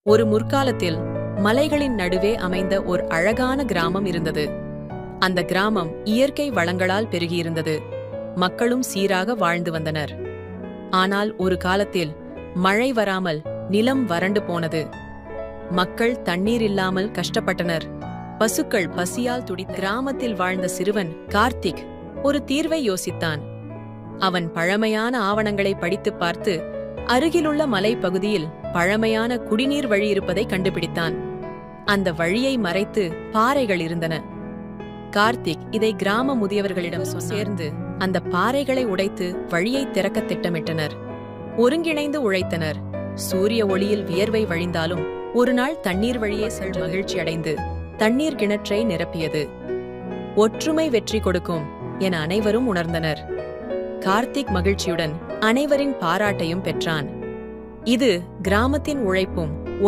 ஒரு முற்காலத்தில் மலைகளின் நடுவே அமைந்த ஒரு அழகான கிராமம் இருந்தது. அந்த கிராமம் இயற்கை வளங்களால் பெருகியிருந்தது. மக்களும் சீராக வாழ்ந்து வந்தனர். ஆனால் ஒரு காலத்தில் மழை வராமல் நிலம் வறண்டு போனது. மக்கள் தண்ணீர் இல்லாமல் கஷ்டப்பட்டனர். பசுக்கள் பசியால் துடித்த கிராமத்தில் வாழ்ந்த சிறுவன் கார்த்திக் ஒரு தீர்வை யோசித்தான். அவன் பழமையான ஆவணங்களை படித்துப் பார்த்து அருகிலுள்ள மலைப்பகுதியில் பழமையான குடிநீர் வழி இருப்பதை கண்டுபிடித்தான். அந்த வழியை மறைத்து பாறைகள் இருந்தன. கார்த்திக் இதை கிராம முதியவர்களிடம் சேர்ந்து அந்த பாறைகளை உடைத்து வழியை திறக்க திட்டமிட்டனர். ஒருங்கிணைந்து உழைத்தனர். சூரிய ஒளியில் வியர்வை வழிந்தாலும் ஒரு நாள் தண்ணீர் வழியே சென்று மகிழ்ச்சி அடைந்து தண்ணீர் கிணற்றை நிரப்பியது. ஒற்றுமை வெற்றி கொடுக்கும் என அனைவரும் உணர்ந்தனர். கார்த்திக் மகிழ்ச்சியுடன் அனைவரின் பாராட்டையும் பெற்றான். இது கிராமத்தின் உழைப்பும்